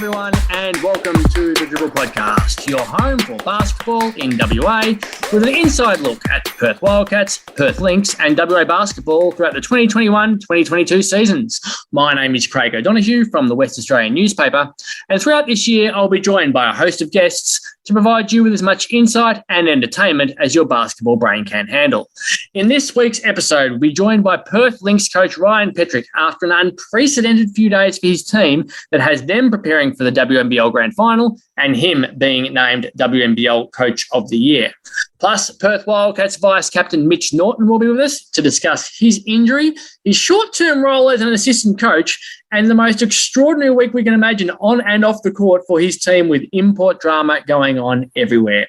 everyone, and welcome to the Dribble podcast, your home for basketball in WA, with an inside look at Perth Wildcats, Perth Lynx, and WA basketball throughout the 2021-2022 seasons. My name is Craig O'Donoghue from the West Australian newspaper, and throughout this year, I'll be joined by a host of guests to provide you with as much insight and entertainment as your basketball brain can handle. In this week's episode, we'll be joined by Perth Lynx coach Ryan Petrick after an unprecedented few days for his team that has them preparing for the WNBL Grand Final and him being named WNBL Coach of the Year. Plus, Perth Wildcats Vice-Captain Mitch Norton will be with us to discuss his injury, his short-term role as an assistant coach, and the most extraordinary week we can imagine on and off the court for his team with import drama going on everywhere.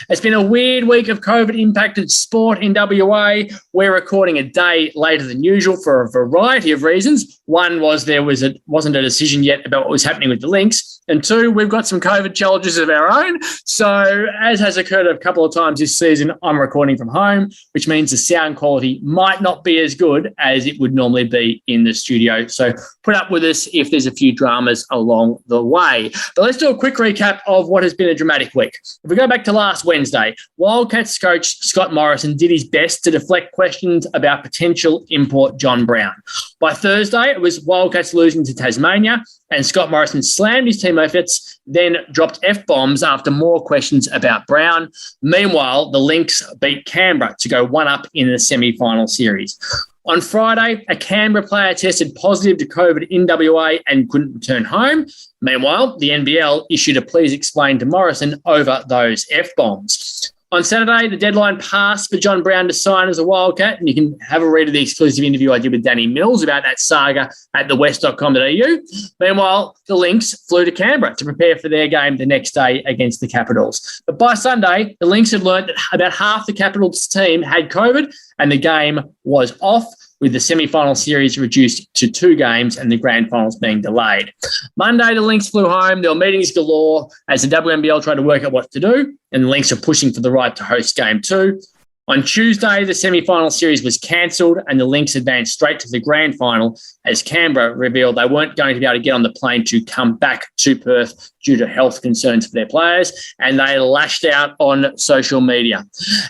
It's been a weird week of COVID-impacted sport in WA. We're recording a day later than usual for a variety of reasons. One was there wasn't a decision yet about what was happening with the Lynx. And two, we've got some COVID challenges of our own. So as has occurred a couple of times this season, I'm recording from home, which means the sound quality might not be as good as it would normally be in the studio. So put up with us if there's a few dramas along the way. But let's do a quick recap of what has been a dramatic week. If we go back to last Wednesday, Wildcats coach Scott Morrison did his best to deflect questions about potential import John Brown. By Thursday, it was Wildcats losing to Tasmania, and Scott Morrison slammed his team efforts, then dropped F-bombs after more questions about Brown. Meanwhile, the Lynx beat Canberra to go one-up in the semi-final series. On Friday, a Canberra player tested positive to COVID in WA and couldn't return home. Meanwhile, the NBL issued a please explain to Morrison over those F-bombs. On Saturday, the deadline passed for John Brown to sign as a Wildcat, and you can have a read of the exclusive interview I did with Danny Mills about that saga at thewest.com.au. Meanwhile, the Lynx flew to Canberra to prepare for their game the next day against the Capitals. But by Sunday, the Lynx had learned that about half the Capitals team had COVID, and the game was off, with the semi-final series reduced to 2 games and the grand finals being delayed. Monday, the Lynx flew home. There were meetings galore as the WNBL tried to work out what to do, and the Lynx are pushing for the right to host Game 2. On Tuesday, the semi-final series was cancelled and the Lynx advanced straight to the grand final as Canberra revealed they weren't going to be able to get on the plane to come back to Perth due to health concerns for their players, and they lashed out on social media.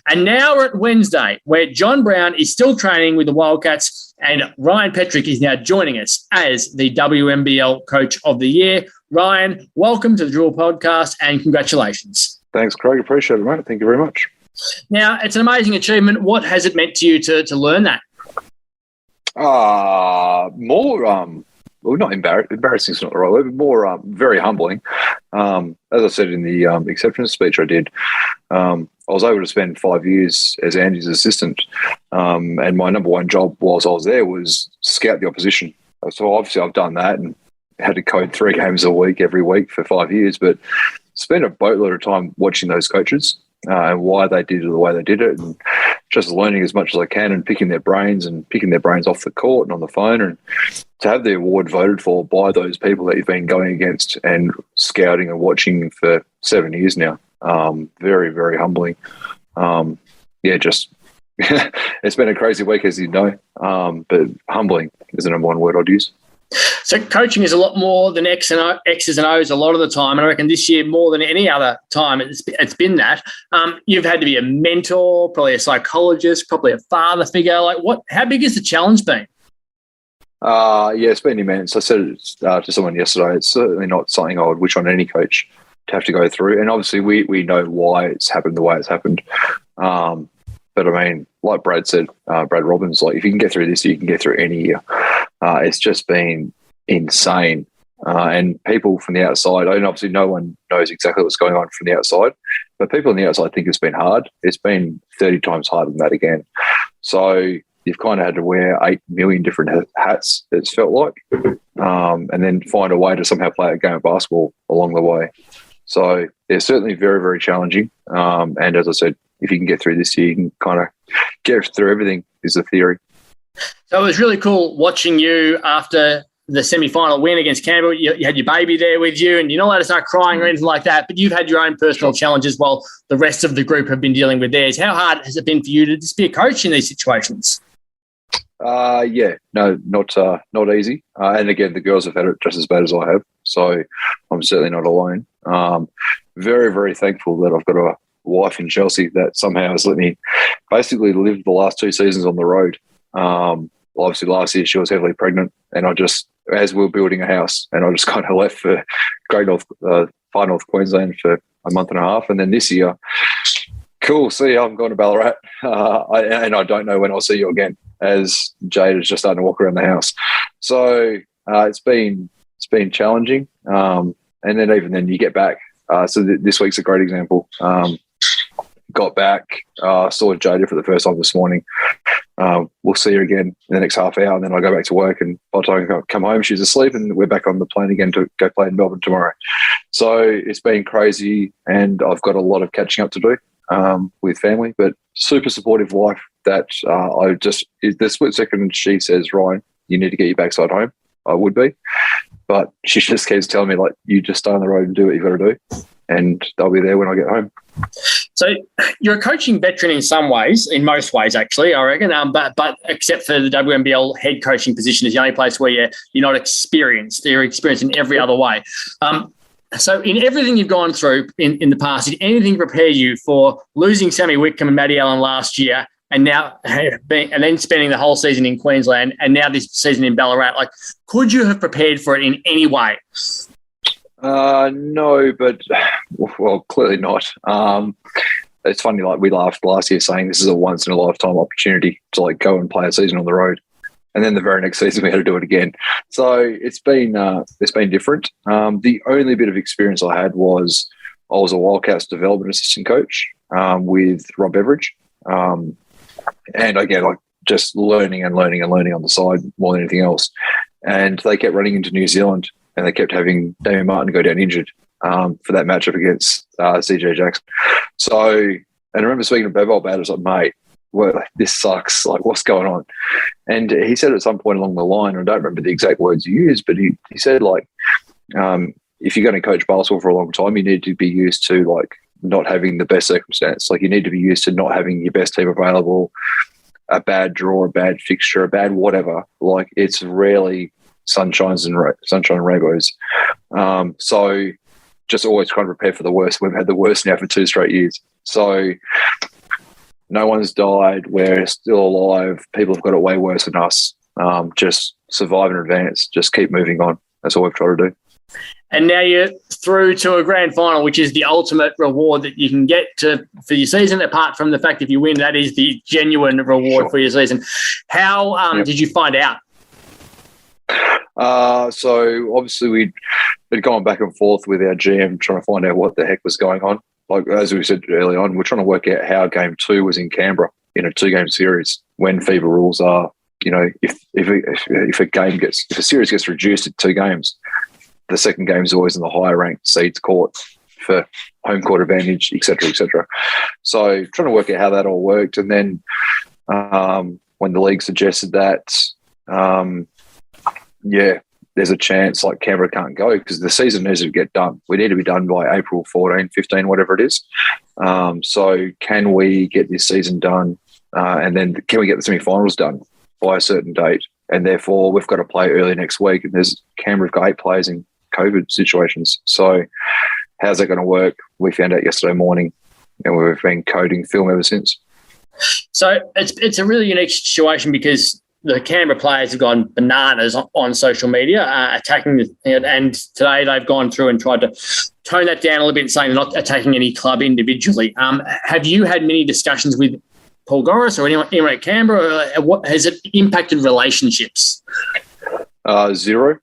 And now we're at Wednesday, where John Brown is still training with the Wildcats and Ryan Petrick is now joining us as the WNBL Coach of the Year. Ryan, welcome to the Dribble podcast and congratulations. Thanks, Craig. Appreciate it, mate. Thank you very much. Now, it's an amazing achievement. What has it meant to you to learn that? Not embarrassing is not the right word, but more very humbling. As I said in the acceptance speech I did, I was able to spend 5 years as Andy's assistant, and my number one job whilst I was there was scout the opposition. So obviously I've done that and had to code 3 games a week every week for 5 years, but spent a boatload of time watching those coaches and why they did it the way they did it, and just learning as much as I can and picking their brains off the court and on the phone, and to have the award voted for by those people that you've been going against and scouting and watching for 7 years now. Very, very humbling. Just it's been a crazy week, as you know, but humbling is the number one word I'd use. So coaching is a lot more than X's and O's a lot of the time. And I reckon this year more than any other time it's been that. You've had to be a mentor, probably a psychologist, probably a father figure. How big has the challenge been? It's been immense. I said it to someone yesterday. It's certainly not something I would wish on any coach to have to go through. And obviously we know why it's happened the way it's happened. But I mean, like Brad said, Brad Robbins, if you can get through this, you can get through any year. It's just been insane. And people from the outside, and obviously no one knows exactly what's going on from the outside, but people on the outside think it's been hard. It's been 30 times harder than that again. So you've kind of had to wear 8 million different hats, it's felt like, and then find a way to somehow play a game of basketball along the way. So it's certainly very, very challenging. And as I said, if you can get through this year, you can kind of get through everything, is the theory. So it was really cool watching you after the semi-final win against Canberra. You had your baby there with you, and you're not allowed to start crying or anything like that, but you've had your own personal challenges while the rest of the group have been dealing with theirs. How hard has it been for you to just be a coach in these situations? Not easy. And again, the girls have had it just as bad as I have. So I'm certainly not alone. Very, very thankful that I've got a wife in Chelsea that somehow has let me basically live the last 2 seasons on the road. Obviously, last year she was heavily pregnant, and as we were building a house, and I just kind of left for far north Queensland for a month and a half, and then this year, cool, see you, I'm going to Ballarat, and I don't know when I'll see you again, as Jade is just starting to walk around the house. So it's been challenging, and then even then you get back. So this week's a great example. Got back, saw Jada for the first time this morning. We'll see her again in the next half hour, and then I go back to work, and by the time I come home, she's asleep, and we're back on the plane again to go play in Melbourne tomorrow. So it's been crazy, and I've got a lot of catching up to do with family, but super supportive wife that the split second she says, Ryan, you need to get your backside home, I would be. But she just keeps telling me, like, you just stay on the road and do what you've got to do, and they'll be there when I get home. So you're a coaching veteran in some ways, in most ways, actually, I reckon. But except for the WNBL head coaching position is the only place where you're not experienced. You're experienced in every other way. So in everything you've gone through in the past, did anything prepare you for losing Sammy Whitcomb and Maddie Allen last year, and then spending the whole season in Queensland, and now this season in Ballarat? Like, could you have prepared for it in any way? No, but well, clearly not. It's funny, like we laughed last year saying this is a once in a lifetime opportunity to like go and play a season on the road, and then the very next season we had to do it again. So it's been different. The only bit of experience I had was I was a Wildcats development assistant coach with Rob Beveridge. And again, like just learning on the side more than anything else. And they kept running into New Zealand, and they kept having Damien Martin go down injured for that matchup against CJ Jackson. So, and I remember speaking to Bevo about it. I was like, mate, well, this sucks. Like, what's going on? And he said at some point along the line, I don't remember the exact words he used, but he said, like, if you're going to coach basketball for a long time, you need to be used to, like, not having the best circumstance. Like, you need to be used to not having your best team available, a bad draw, a bad fixture, a bad whatever. Like, it's rarely sunshine and rainbows. So just always trying to prepare for the worst. We've had the worst now for 2 straight years. So no one's died. We're still alive. People have got it way worse than us. Just survive in advance. Just keep moving on. That's all we've tried to do. And now you're through to a grand final, which is the ultimate reward that you can get for your season. Apart from the fact if you win, that is the genuine reward for your season. How did you find out? So obviously we'd been going back and forth with our GM trying to find out what the heck was going on. Like, as we said early on, we're trying to work out how game 2 was in Canberra in a 2-game series when FIBA rules are, you know, if a series gets reduced to 2 games, the second game is always in the higher ranked seeds court for home court advantage, et cetera, et cetera. So trying to work out how that all worked. And then when the league suggested that, there's a chance like Canberra can't go because the season needs to get done. We need to be done by April 14, 15, whatever it is. So can we get this season done and then can we get the semi-finals done by a certain date? And therefore we've got to play early next week. And Canberra've got 8 players in COVID situations. So how's that going to work? We found out yesterday morning and we've been coding film ever since. So it's a really unique situation because the Canberra players have gone bananas on social media, attacking and today they've gone through and tried to tone that down a little bit, saying they're not attacking any club individually. Have you had many discussions with Paul Goris or anyone at Canberra? What has it impacted relationships? 0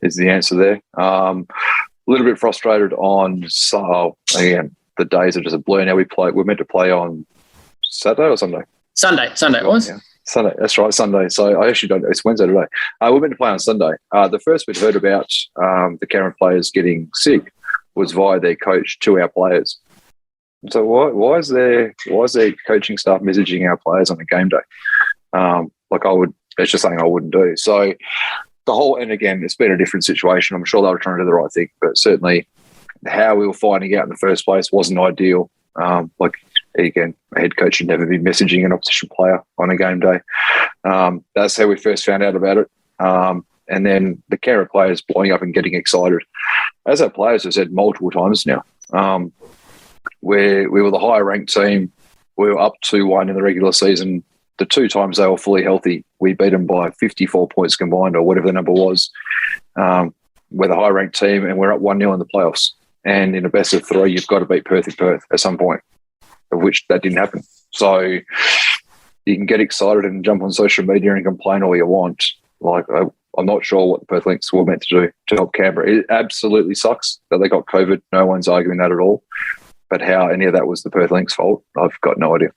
is the answer there. A little bit frustrated on again, the days are just a blur. Now we're meant to play on Saturday or Sunday? Sunday it was. Yeah. Sunday, that's right, Sunday. So I actually don't know. It's Wednesday today. We're meant to play on Sunday. The first we'd heard about the Canberra players getting sick was via their coach to our players. So why is their coaching staff messaging our players on a game day? It's just something I wouldn't do. So and again, it's been a different situation. I'm sure they were trying to do the right thing, but certainly how we were finding out in the first place wasn't ideal. Again, a head coach should never be messaging an opposition player on a game day. That's how we first found out about it. and then the Canberra players blowing up and getting excited. As our players have said multiple times now, we were the higher ranked team. We were up 2-1 in the regular season. The 2 times they were fully healthy, we beat them by 54 points combined, or whatever the number was. We're the high ranked team, and we're up 1-0 in the playoffs. And in a best of 3, you've got to beat Perth in Perth at some point, of which that didn't happen. So you can get excited and jump on social media and complain all you want. Like, I'm not sure what the Perth Lynx were meant to do to help Canberra. It absolutely sucks that they got COVID. No one's arguing that at all. But how any of that was the Perth Lynx fault, I've got no idea.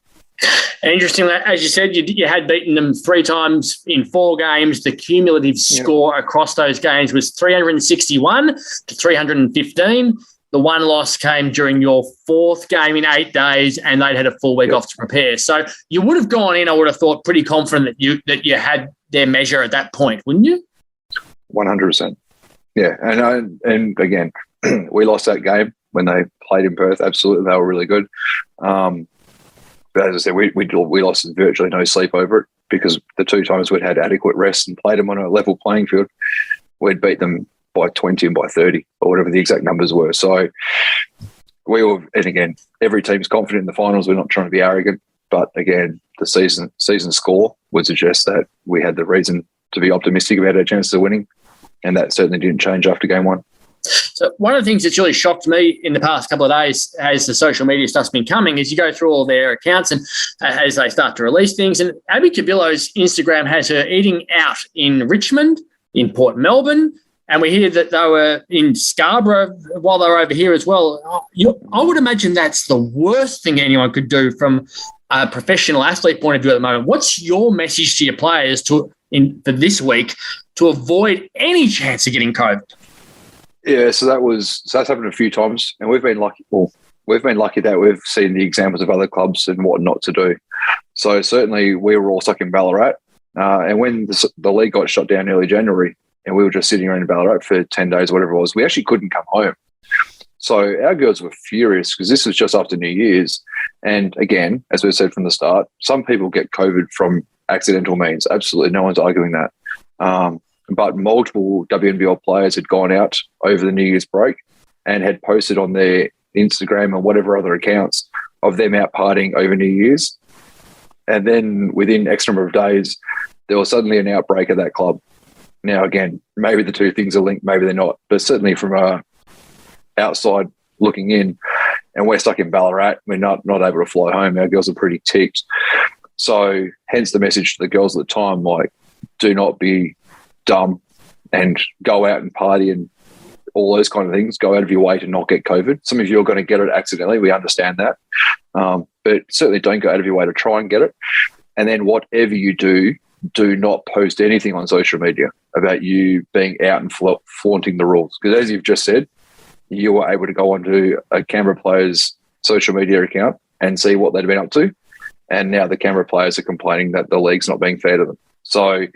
And interestingly, as you said, you had beaten them 3 times in 4 games. The cumulative score across those games was 361 to 315. The one loss came during your 4th game in 8 days, and they'd had a full week off to prepare. So you would have gone in, I would have thought, pretty confident that you had their measure at that point, wouldn't you? 100%. Yeah, and again, we lost that game when they played in Perth. Absolutely, they were really good. But as I said, we lost virtually no sleep over it, because the 2 times we'd had adequate rest and played them on a level playing field, we'd beat them by 20 and by 30 or whatever the exact numbers were. So we were, and again, every team's confident in the finals. We're not trying to be arrogant, but again, the season score would suggest that we had the reason to be optimistic about our chances of winning, and that certainly didn't change after game 1. So one of the things that's really shocked me in the past couple of days as the social media stuff's been coming is you go through all their accounts and as they start to release things, and Abby Cabillo's Instagram has her eating out in Richmond, in Port Melbourne, and we hear that they were in Scarborough while they were over here as well. I would imagine that's the worst thing anyone could do from a professional athlete point of view at the moment. What's your message to your players for this week to avoid any chance of getting COVID? Yeah, so that's happened a few times, and we've been lucky. Well, we've been lucky that we've seen the examples of other clubs and what not to do. So certainly we were all stuck in Ballarat, and when the league got shut down early January, and we were just sitting around in Ballarat for 10 days, whatever it was, we actually couldn't come home. So our girls were furious because this was just after New Year's, and again, as we said from the start, some people get COVID from accidental means. Absolutely, no one's arguing that. But multiple WNBL players had gone out over the New Year's break and had posted on their Instagram and whatever other accounts of them out partying over New Year's. And then within X number of days, there was suddenly an outbreak at that club. Now, again, maybe the 2 things are linked, maybe they're not. But certainly from outside looking in, and we're stuck in Ballarat, we're not able to fly home. Our girls are pretty ticked. So hence the message to the girls at the time, like, do not be dumb and go out and party and all those kind of things. Go out of your way to not get COVID. Some of you are going to get it accidentally. We understand that. But certainly don't go out of your way to try and get it. And then whatever you do not post anything on social media about you being out and flaunting the rules. Because as you've just said, you were able to go onto a Canberra player's social media account and see what they'd been up to. And now the Canberra players are complaining that the league's not being fair to them. So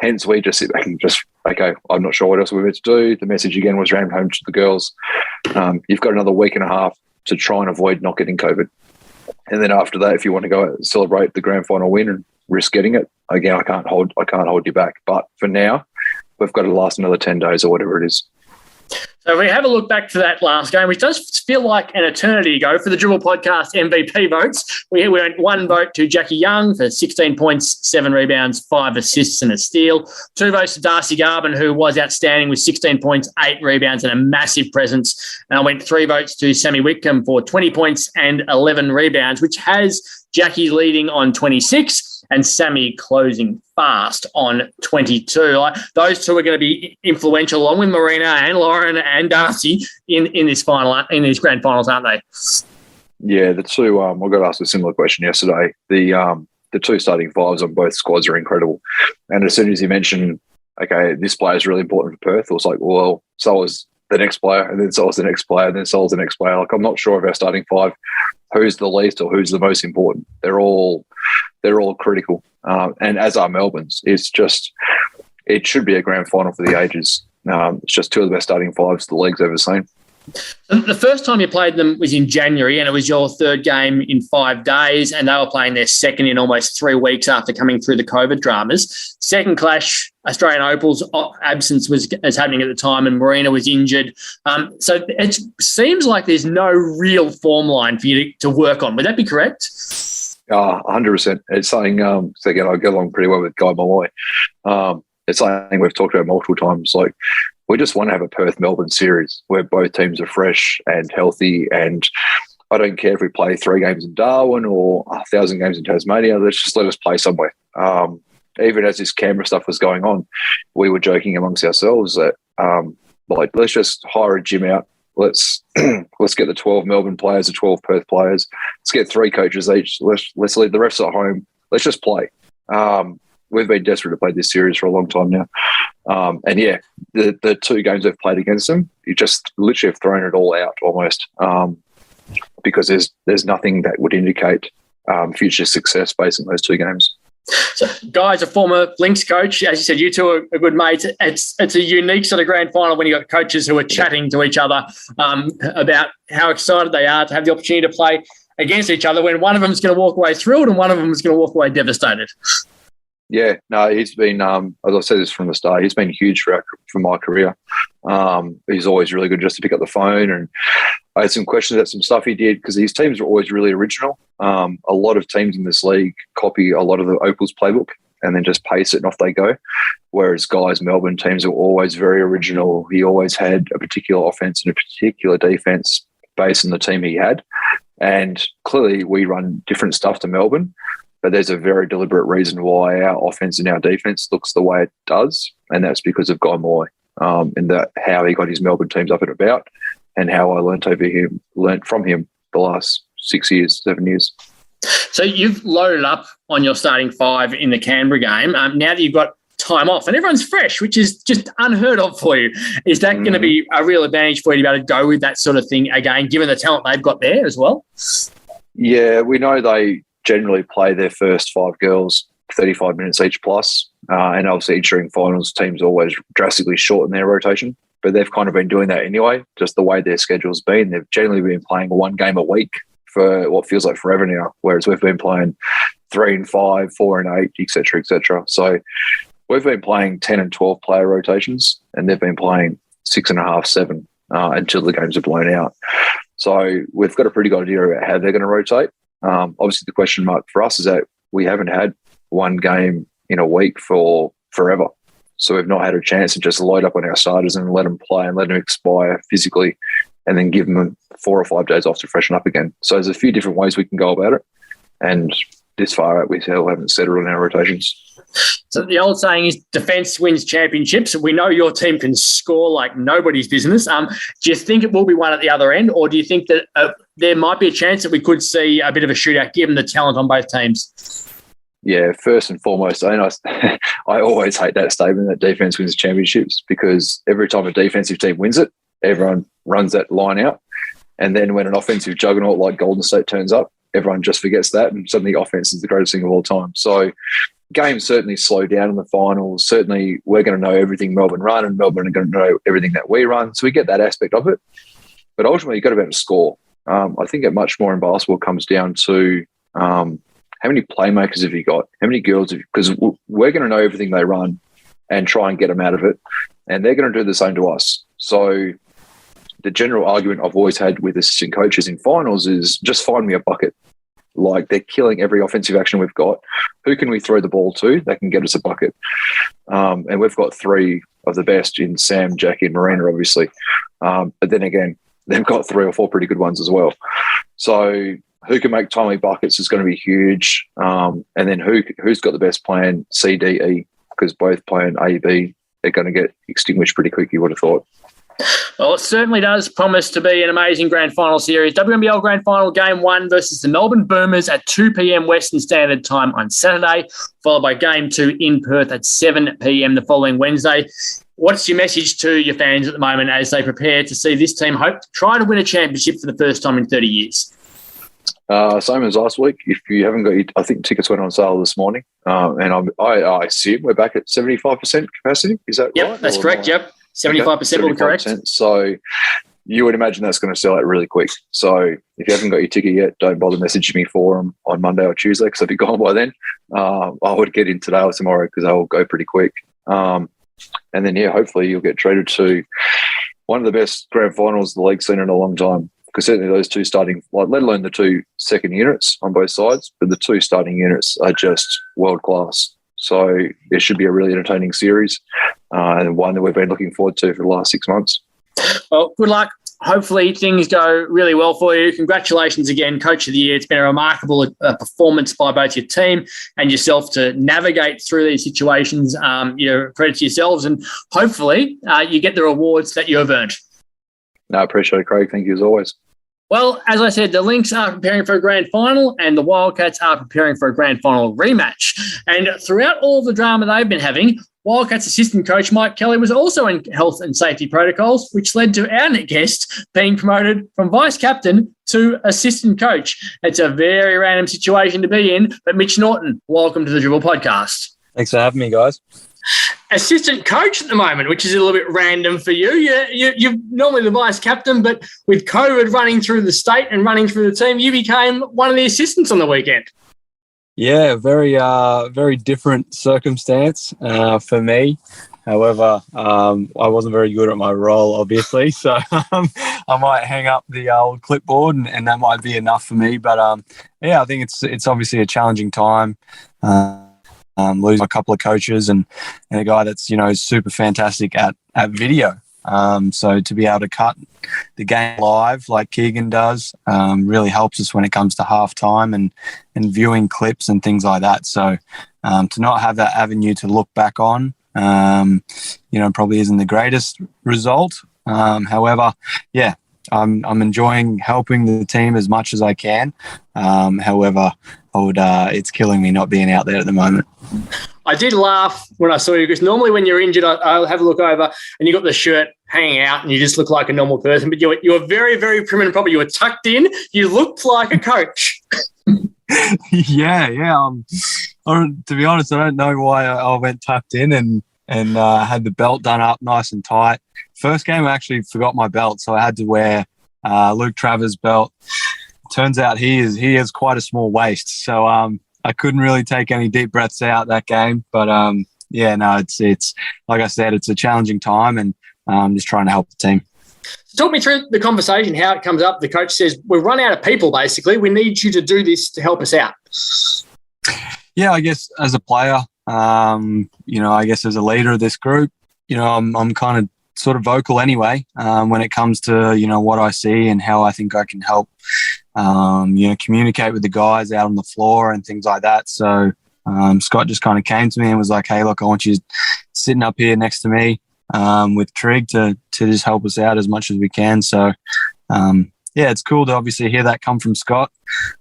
hence we just sit back and just, okay, I'm not sure what else we're meant to do. The message again was rammed home to the girls. You've got another week and a half to try and avoid not getting COVID. And then after that, if you want to go out and celebrate the grand final win and risk getting it, again, I can't hold you back. But for now, we've got to last another 10 days or whatever it is. So if we have a look back to that last game, which does feel like an eternity ago for the Dribble podcast MVP votes, we went 1 vote to Jackie Young for 16 points, 7 rebounds, 5 assists and a steal. 2 votes to Darcy Garvin, who was outstanding with 16 points, 8 rebounds and a massive presence. And I went 3 votes to Sammy Whitcomb for 20 points and 11 rebounds, which has Jackie leading on 26 and Sammy closing fast on 22. Those 2 are going to be influential, along with Marina and Lauren and Darcy in this grand finals, aren't they? Yeah, the 2. I got asked a similar question yesterday. The 2 starting 5s on both squads are incredible, and as soon as you mentioned, okay, this player is really important for Perth, it was like, well, so is the next player, and then so is the next player, and then so is the next player. Like, I'm not sure of our starting 5 who's the least or who's the most important. They're all critical, and as are Melbourne's. It should be a grand final for the ages. It's just 2 of the best starting 5s the league's ever seen. The first time you played them was in January, and it was your third game in 5 days, and they were playing their second in almost 3 weeks after coming through the COVID dramas. Second clash, Australian Opal's absence was happening at the time, and Marina was injured. So it seems like there's no real form line for you to work on. Would that be correct? 100%. It's something, again, I get along pretty well with Guy Malloy. It's something we've talked about multiple times. Like, we just want to have a Perth-Melbourne series where both teams are fresh and healthy, and I don't care if we play 3 games in Darwin or 1,000 games in Tasmania. Let us play somewhere. Even as this Canberra stuff was going on, we were joking amongst ourselves that, let's just hire a gym out. Let's get the 12 Melbourne players, the 12 Perth players. Let's get 3 coaches each. Let's leave the refs at home. Let's just play. We've been desperate to play this series for a long time now. And yeah, the 2 games we've played against them, you just literally have thrown it all out almost, because there's nothing that would indicate future success based on those 2 games. So, Guy's a former Lynx coach. As you said, you two are good mates. It's a unique sort of grand final when you got coaches who are chatting to each other about how excited they are to have the opportunity to play against each other when one of them is going to walk away thrilled and one of them is going to walk away devastated. Yeah, no, he's been, as I said this from the start, he's been huge for my career. He's always really good just to pick up the phone, and I had some questions about some stuff he did because his teams are always really original. A lot of teams in this league copy a lot of the Opals playbook and then just paste it and off they go, whereas Guy's Melbourne teams are always very original. He always had a particular offense and a particular defense based on the team he had, and clearly we run different stuff to Melbourne. But there's a very deliberate reason why our offense and our defense looks the way it does, and that's because of Guy Malloy, and that how he got his Melbourne teams up and about, and how I learnt from him the last 7 years. So you've loaded up on your starting 5 in the Canberra game. Now that you've got time off and everyone's fresh, which is just unheard of for you, is that going to be a real advantage for you to be able to go with that sort of thing again, given the talent they've got there as well? Yeah, we know they generally play their first 5 girls 35 minutes each plus, and obviously during finals teams always drastically shorten their rotation, but they've kind of been doing that anyway, just the way their schedule's been. They've generally been playing 1 game a week for what feels like forever now, whereas we've been playing 3 and 5, 4 and 8, etc., etc. So we've been playing 10 and 12 player rotations, and they've been playing 6.5, 7 until the games are blown out. So we've got a pretty good idea about how they're going to rotate. Obviously, the question mark for us is that we haven't had 1 game in a week for forever. So we've not had a chance to just load up on our starters and let them play and let them expire physically and then give them 4 or 5 days off to freshen up again. So there's a few different ways we can go about it. And this far out, we still haven't settled on our rotations. So the old saying is defence wins championships. We know your team can score like nobody's business. Do you think it will be one at the other end, or do you think that there might be a chance that we could see a bit of a shootout given the talent on both teams? Yeah, first and foremost, I always hate that statement that defence wins championships, because every time a defensive team wins it, everyone runs that line out. And then when an offensive juggernaut like Golden State turns up, everyone just forgets that, and suddenly offense is the greatest thing of all time. So games certainly slow down in the finals. Certainly we're going to know everything Melbourne run, and Melbourne are going to know everything that we run. So we get that aspect of it. But ultimately, you've got to be able to score. I think it much more in basketball comes down to how many playmakers have you got? How many girls have you? Because we're going to know everything they run and try and get them out of it. And they're going to do the same to us. So the general argument I've always had with assistant coaches in finals is just find me a bucket. Like, they're killing every offensive action we've got. Who can we throw the ball to that can get us a bucket? And we've got 3 of the best in Sam, Jackie and Marina, obviously. But then again, they've got 3 or 4 pretty good ones as well. So who can make timely buckets is going to be huge. And then who's got the best plan, C, D, E, because both plan A, B are going to get extinguished pretty quick, you would have thought. Well, it certainly does promise to be an amazing grand final series. WNBL grand final game 1 versus the Melbourne Boomers at 2 p.m. Western Standard Time on Saturday, followed by game 2 in Perth at 7 p.m. the following Wednesday. What's your message to your fans at the moment as they prepare to see this team hope to try to win a championship for the first time in 30 years? Same as last week. If you haven't got, I think tickets went on sale this morning, and I assume we're back at 75% capacity. Is that right? Yep, that's correct. Yep. 75% will be correct. So you would imagine that's going to sell out really quick. So if you haven't got your ticket yet, don't bother messaging me for them on Monday or Tuesday because I'll be gone by then. I would get in today or tomorrow because they will go pretty quick. And then, hopefully you'll get treated to one of the best grand finals the league's seen in a long time. Because certainly those two starting, let alone the two second units on both sides, but the two starting units are just world class. So it should be a really entertaining series and one that we've been looking forward to for the last 6 months. Well, good luck. Hopefully things go really well for you. Congratulations again, Coach of the Year. It's been a remarkable performance by both your team and yourself to navigate through these situations. Credit to yourselves, and hopefully you get the rewards that you have earned. No, I appreciate it, Craig. Thank you as always. Well, as I said, the Lynx are preparing for a grand final and the Wildcats are preparing for a grand final rematch. And throughout all the drama they've been having, Wildcats assistant coach Mike Kelly was also in health and safety protocols, which led to our guest being promoted from vice captain to assistant coach. It's a very random situation to be in, but Mitch Norton, welcome to the Dribble podcast. Thanks for having me, guys. Assistant coach at the moment, which is a little bit random for you. You're normally the vice captain, but with COVID running through the state and running through the team, you became one of the assistants on the weekend. Yeah, very different circumstance for me. However, I wasn't very good at my role, obviously, so I might hang up the old clipboard and that might be enough for me. But I think it's obviously a challenging time. Losing a couple of coaches and a guy that's super fantastic at video. So to be able to cut the game live like Keegan does really helps us when it comes to halftime and viewing clips and things like that. So to not have that avenue to look back on, probably isn't the greatest result. However, I'm enjoying helping the team as much as I can. However, it's killing me not being out there at the moment. I did laugh when I saw you because normally when you're injured, I'll have a look over and you got the shirt hanging out and you just look like a normal person. But you were very, very prim and proper. You were tucked in. You looked like a coach. Yeah. To be honest, I don't know why I went tucked in and had the belt done up nice and tight. First game, I actually forgot my belt, so I had to wear Luke Travers' belt. Turns out he has quite a small waist, so I couldn't really take any deep breaths out that game. But it's like I said, it's a challenging time, and I'm just trying to help the team. So talk me through the conversation, how it comes up. The coach says, "We've run out of people. Basically, we need you to do this to help us out." Yeah, I guess as a player, I guess as a leader of this group, I'm kind of sort of vocal anyway when it comes to what I see and how I think I can help communicate with the guys out on the floor and things like that. So Scott just kind of came to me and was like, "Hey, look, I want you sitting up here next to me with Trig to just help us out as much as we can." So it's cool to obviously hear that come from Scott,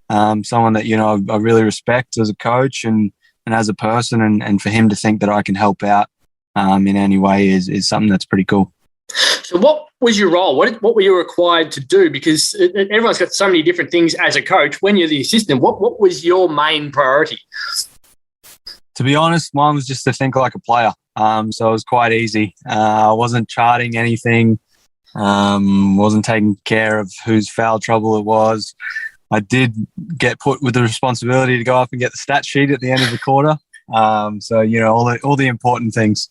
someone that I really respect as a coach and as a person, and for him to think that I can help out in any way is something that's pretty cool. So what was your role? What were you required to do? Because everyone's got so many different things as a coach. When you're the assistant, what was your main priority? To be honest, mine was just to think like a player. So it was quite easy. I wasn't charting anything, wasn't taking care of whose foul trouble it was. I did get put with the responsibility to go up and get the stat sheet at the end of the quarter. So all the important things.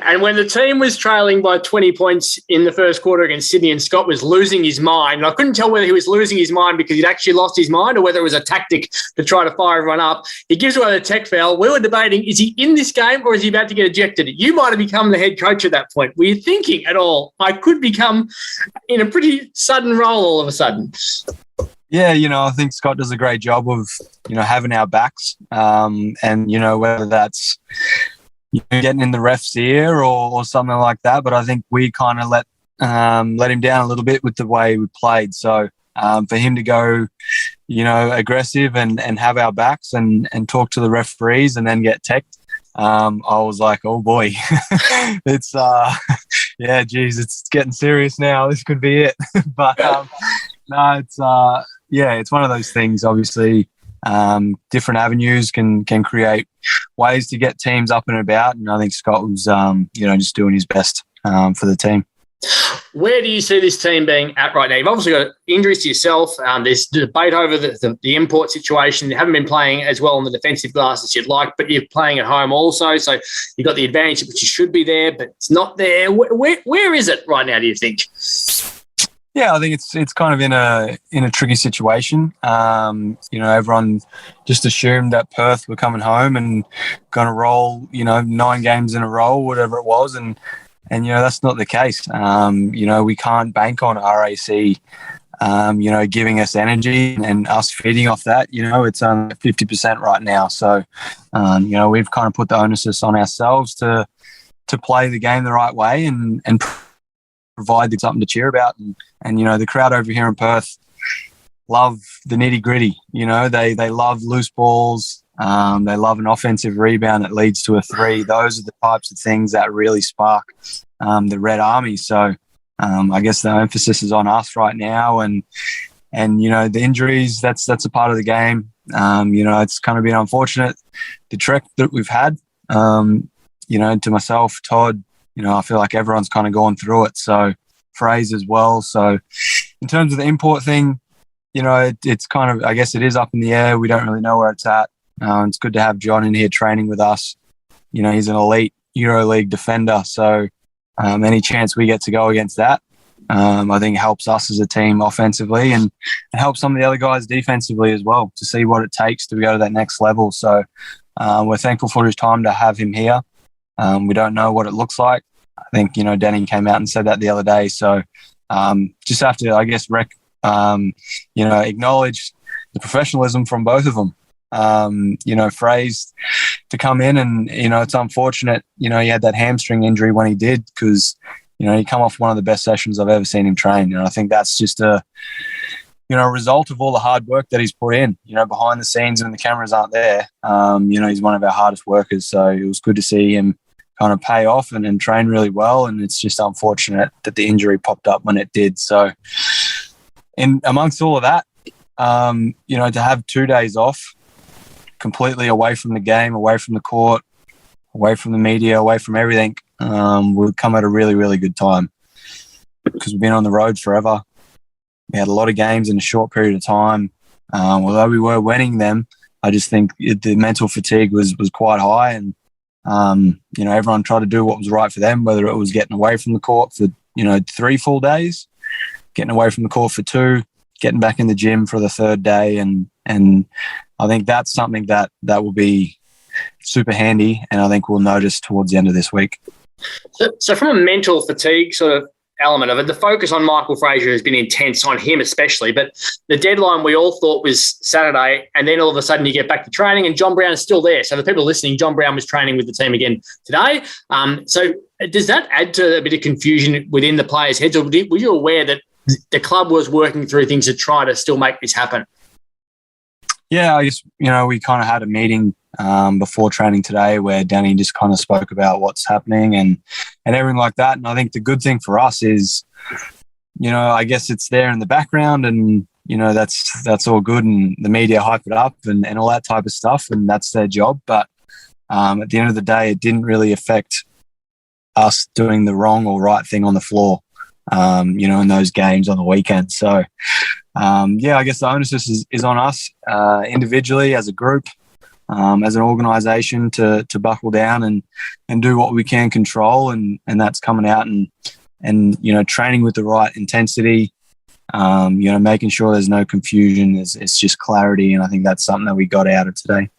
And when the team was trailing by 20 points in the first quarter against Sydney and Scott was losing his mind, and I couldn't tell whether he was losing his mind because he'd actually lost his mind or whether it was a tactic to try to fire everyone up, he gives away the tech foul. We were debating, is he in this game or is he about to get ejected? You might have become the head coach at that point. Were you thinking at all, I could become in a pretty sudden role all of a sudden? Yeah, I think Scott does a great job of, having our backs and, whether that's getting in the ref's ear or something like that. But I think we kind of let him down a little bit with the way we played. So for him to go, aggressive and have our backs and talk to the referees and then get teched, I was like, oh boy, it's it's getting serious now. This could be it. But no, it's one of those things. Obviously, different avenues can create ways to get teams up and about, and I think Scott was just doing his best for the team. Where do you see this team being at right now? You've obviously got injuries to yourself. There's debate over the import situation. You haven't been playing as well on the defensive glass as you'd like, but you're playing at home also. So you've got the advantage, which you should be there, but it's not there. Where is it right now, do you think? Yeah, I think it's kind of in a tricky situation. Everyone just assumed that Perth were coming home and going to roll, 9 games in a row, whatever it was, and that's not the case. We can't bank on RAC, giving us energy and us feeding off that. It's 50% right now, so we've kind of put the onus on ourselves to play the game the right way and provide something to cheer about. And the crowd over here in Perth love the nitty gritty. They love loose balls. They love an offensive rebound that leads to a 3. Those are the types of things that really spark the Red Army. So I guess the emphasis is on us right now, and the injuries, that's a part of the game. It's kind of been unfortunate, the trek that we've had. To myself, Todd, I feel like everyone's kind of gone through it. So Fraser as well. So in terms of the import thing, it's kind of, I guess it is up in the air. We don't really know where it's at. It's good to have John in here training with us. He's an elite EuroLeague defender. So any chance we get to go against that, I think helps us as a team offensively and helps some of the other guys defensively as well to see what it takes to go to that next level. So we're thankful for his time to have him here. We don't know what it looks like. I think, Danny came out and said that the other day. So just have to, I guess, acknowledge the professionalism from both of them. Fraser to come in and, it's unfortunate, he had that hamstring injury when he did because, he come off one of the best sessions I've ever seen him train. And I think that's just a result of all the hard work that he's put in, behind the scenes when the cameras aren't there. He's one of our hardest workers. So it was good to see him kind of pay off and train really well. And it's just unfortunate that the injury popped up when it did. So in amongst all of that, to have 2 days off, completely away from the game, away from the court, away from the media, away from everything, would come at a really, really good time because we've been on the road forever. We had a lot of games in a short period of time. Although we were winning them, I just think the mental fatigue was quite high, and everyone tried to do what was right for them, whether it was getting away from the court for 3 full days, getting away from the court for 2, getting back in the gym for the 3rd day, and I think that's something that will be super handy, and I think we'll notice towards the end of this week. So from a mental fatigue sort of element of it, the focus on Michael Fraser has been intense, on him especially, but the deadline we all thought was Saturday, and then all of a sudden you get back to training and John Brown is still there. So the people listening, John Brown was training with the team again today. So does that add to a bit of confusion within the players' heads, or were you aware that the club was working through things to try to still make this happen? Yeah, I guess, we kind of had a meeting before training today where Danny just kind of spoke about what's happening and everything like that. And I think the good thing for us is, I guess it's there in the background and, that's all good, and the media hype it up and all that type of stuff, and that's their job. But at the end of the day, it didn't really affect us doing the wrong or right thing on the floor, in those games on the weekend. So, I guess the onus is on us individually, as a group, as an organisation to buckle down and do what we can control, and that's coming out and training with the right intensity, making sure there's no confusion, it's just clarity, and I think that's something that we got out of today.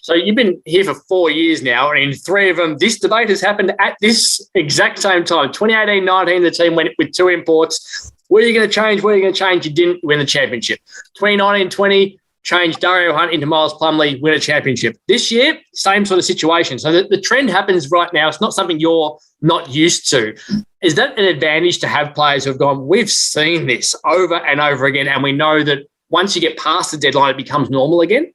So you've been here for 4 years now, and in 3 of them, this debate has happened at this exact same time. 2018-19, the team went with 2 imports. What are you going to change? What are you going to change? You didn't win the championship. 2019-20, change Dario Hunt into Miles Plumlee, win a championship. This year, same sort of situation. So the trend happens right now. It's not something you're not used to. Is that an advantage to have players who have gone, we've seen this over and over again, and we know that once you get past the deadline, it becomes normal again?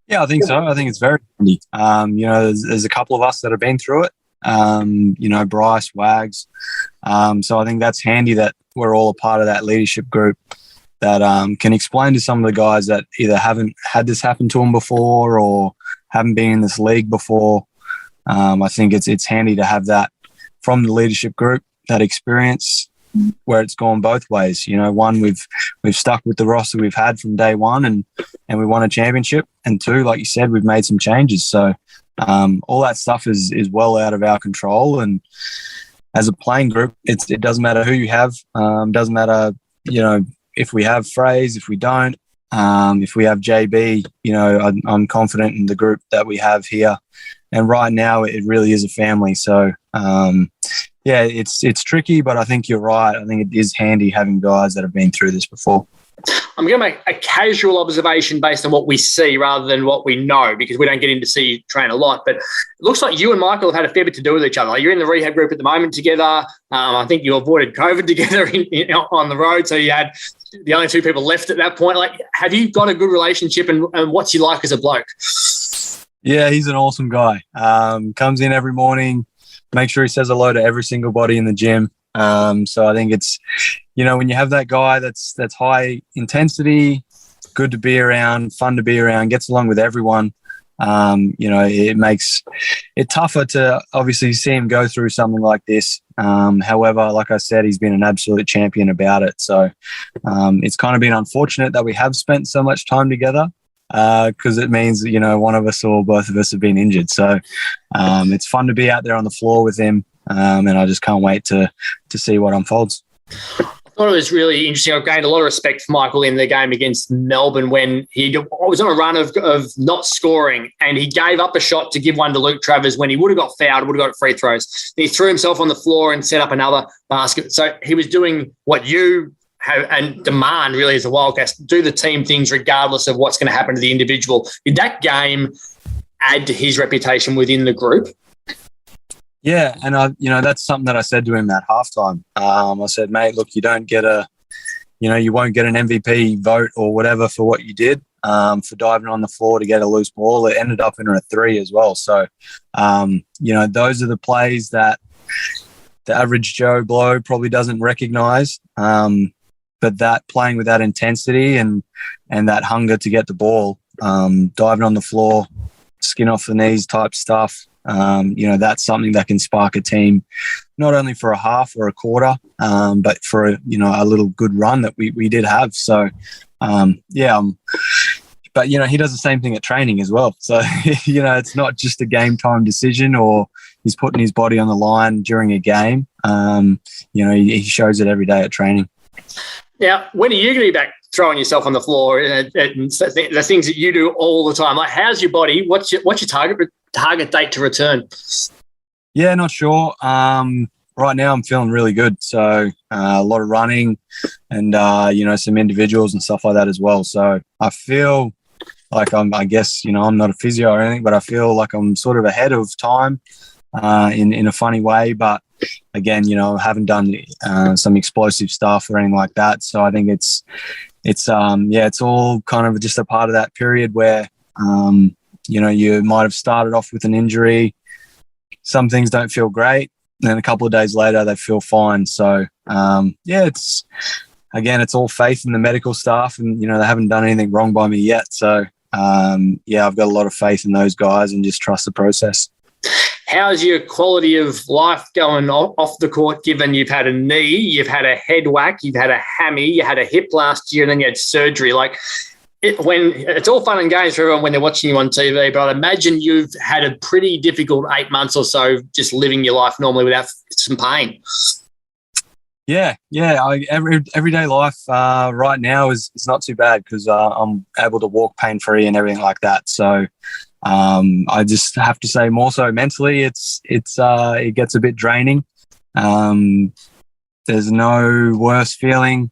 Yeah, I think so. I think it's very handy. There's a couple of us that have been through it, Bryce, Wags. So I think that's handy that we're all a part of that leadership group that can explain to some of the guys that either haven't had this happen to them before or haven't been in this league before. I think it's handy to have that from the leadership group, that experience where it's gone both ways. One, we've stuck with the roster we've had from day one, and we won a championship. And two, like you said, we've made some changes. So all that stuff is well out of our control. And as a playing group, it doesn't matter who you have. Doesn't matter, if we have Fraze, if we don't, if we have JB. I'm confident in the group that we have here. And right now, it really is a family. So. It's tricky, but I think you're right. I think it is handy having guys that have been through this before. I'm going to make a casual observation based on what we see rather than what we know, because we don't get in to see you train a lot. But it looks like you and Michael have had a fair bit to do with each other. Like, you're in the rehab group at the moment together. I think you avoided COVID together on the road, so you had the only two people left at that point. Like, have you got a good relationship, and what's he like as a bloke? Yeah, he's an awesome guy. Comes in every morning. Make sure he says hello to every single body in the gym. So I think it's, when you have that guy that's high intensity, good to be around, fun to be around, gets along with everyone, it makes it tougher to obviously see him go through something like this. However, like I said, he's been an absolute champion about it. So it's kind of been unfortunate that we have spent so much time together. Because it means, one of us or both of us have been injured. So it's fun to be out there on the floor with him, and I just can't wait to see what unfolds. I thought it was really interesting. I've gained a lot of respect for Michael in the game against Melbourne when he was on a run of not scoring, and he gave up a shot to give one to Luke Travers when he would have got fouled, would have got free throws. Then he threw himself on the floor and set up another basket. So he was doing what you have and demand really as a Wildcats, do the team things regardless of what's going to happen to the individual. Did that game add to his reputation within the group? Yeah, and that's something that I said to him at halftime. I said, mate, look, you don't get you won't get an MVP vote or whatever for what you did, for diving on the floor to get a loose ball. It ended up in a 3 as well. So, those are the plays that the average Joe Blow probably doesn't recognise. But that playing with that intensity and that hunger to get the ball, diving on the floor, skin off the knees type stuff, that's something that can spark a team, not only for a half or a quarter, but for a little good run that we did have. So, but he does the same thing at training as well. So, it's not just a game time decision or he's putting his body on the line during a game. He shows it every day at training. Now, when are you going to be back throwing yourself on the floor and the things that you do all the time? Like, how's your body? What's your target date to return? Yeah, not sure. Right now I'm feeling really good. So a lot of running and, some individuals and stuff like that as well. So I feel like I'm not a physio or anything, but I feel like I'm sort of ahead of time in a funny way. But again, I haven't done some explosive stuff or anything like that. So I think it's all kind of just a part of that period where, you might have started off with an injury. Some things don't feel great. And then a couple of days later, they feel fine. So, it's all faith in the medical staff and, they haven't done anything wrong by me yet. So, I've got a lot of faith in those guys and just trust the process. How's your quality of life going off the court, given you've had a knee, you've had a head whack, you've had a hammy, you had a hip last year, and then you had surgery? Like, when it's all fun and games for everyone when they're watching you on TV, but I'd imagine you've had a pretty difficult 8 months or so just living your life normally without some pain. Yeah. Everyday life right now is not too bad because I'm able to walk pain-free and everything like that. So I just have to say more so mentally, it gets a bit draining. There's no worse feeling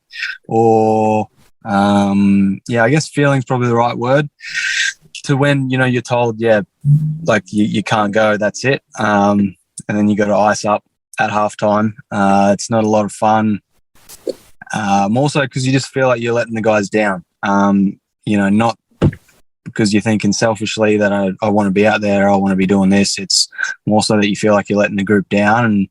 or I guess feeling's probably the right word to when, you're told, like you can't go, that's it. And then you got to ice up at halftime. It's not a lot of fun. More so because you just feel like you're letting the guys down. Not because you're thinking selfishly that I want to be out there, I want to be doing this. It's more so that you feel like you're letting the group down. And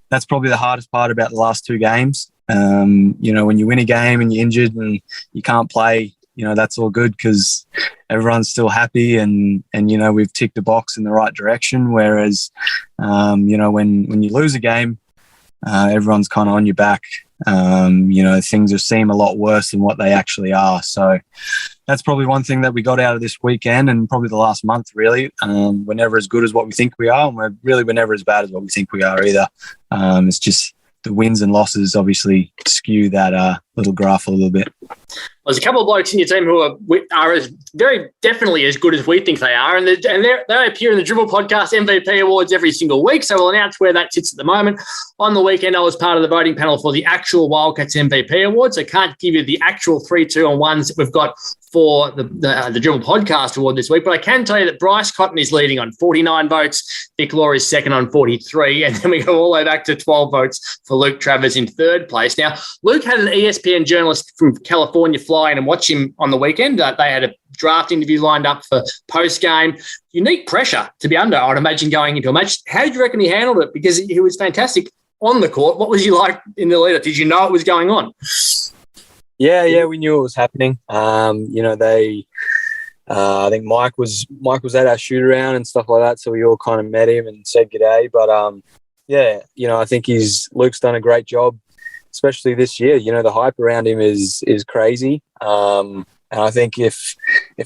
that's probably the hardest part about the last 2 games. When you win a game and you're injured and you can't play, that's all good because everyone's still happy and we've ticked the box in the right direction. Whereas, when you lose a game, everyone's kind of on your back. Things seem a lot worse than what they actually are. So that's probably one thing that we got out of this weekend and probably the last month, really. We're never as good as what we think we are, and we're never as bad as what we think we are either. It's just the wins and losses obviously skew that little graph a little bit. There's a couple of blokes in your team who are as very definitely as good as we think they are, and they appear in the Dribble Podcast MVP Awards every single week, so we'll announce where that sits at the moment. On the weekend, I was part of the voting panel for the actual Wildcats MVP Awards. I can't give you the actual 3, 2 and 1s that we've got for the Dribble Podcast Award this week, but I can tell you that Bryce Cotton is leading on 49 votes, Vic Law is second on 43, and then we go all the way back to 12 votes for Luke Travers in third place. Now, Luke had an ESPN journalist from California fly in and watch him on the weekend. They had a draft interview lined up for post-game. Unique pressure to be under, I'd imagine, going into a match. How did you reckon he handled it? Because he was fantastic on the court. What was he like in the lead-up? Did you know it was going on? Yeah, we knew it was happening. I think Mike was at our shoot around and stuff like that, so we all kind of met him and said g'day. But I think Luke's done a great job, especially this year. The hype around him is crazy. And I think if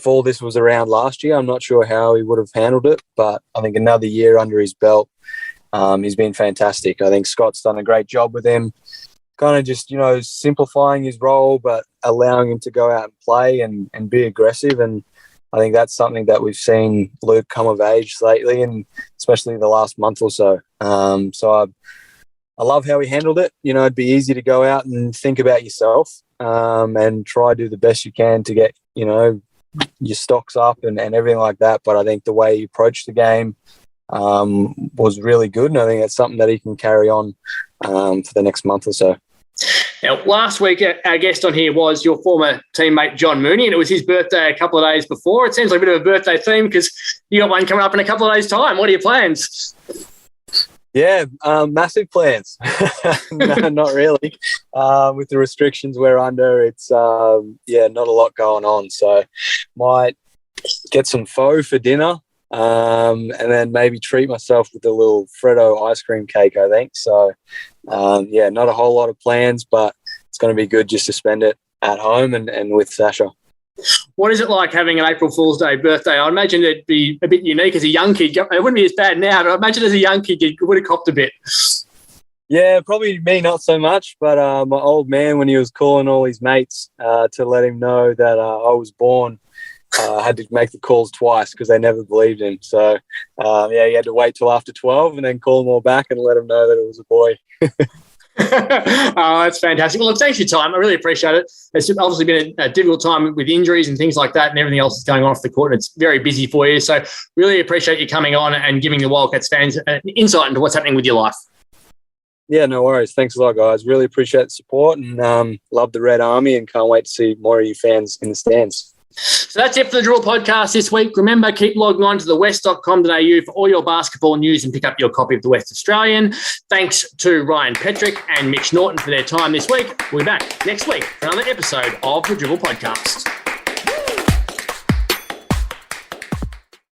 all this was around last year, I'm not sure how he would have handled it. But I think another year under his belt, he's been fantastic. I think Scott's done a great job with him, kind of just, simplifying his role, but allowing him to go out and play and be aggressive. And I think that's something that we've seen Luke come of age lately, and especially the last month or so. I love how he handled it. It'd be easy to go out and think about yourself and try to do the best you can to get, your stocks up and everything like that. But I think the way he approached the game was really good, and I think that's something that he can carry on for the next month or so. Now, last week, our guest on here was your former teammate, John Mooney, and it was his birthday a couple of days before. It seems like a bit of a birthday theme because you got one coming up in a couple of days' time. What are your plans? Yeah, massive plans. No, not really. With the restrictions we're under, it's, not a lot going on. So might get some pho for dinner and then maybe treat myself with a little Freddo ice cream cake, I think. So, not a whole lot of plans, but it's going to be good just to spend it at home and with Sasha. What is it like having an April Fool's Day birthday? I imagine it'd be a bit unique as a young kid. It wouldn't be as bad now, but I imagine as a young kid you would have copped a bit. Yeah, probably me not so much, but my old man, when he was calling all his mates to let him know that I was born, had to make the calls twice because they never believed him. So, he had to wait till after 12 and then call them all back and let them know that it was a boy. Oh, that's fantastic. Well, look, thanks for your time. I really appreciate it. It's obviously been a difficult time with injuries and things like that and everything else that's going on off the court, and it's very busy for you. So really appreciate you coming on and giving the Wildcats fans an insight into what's happening with your life. Yeah, no worries. Thanks a lot, guys. Really appreciate the support and love the Red Army and can't wait to see more of you fans in the stands. So that's it for the Dribble Podcast this week. Remember, keep logging on to thewest.com.au for all your basketball news and pick up your copy of the West Australian. Thanks to Ryan Petrick and Mitch Norton for their time this week. We'll be back next week for another episode of the Dribble Podcast.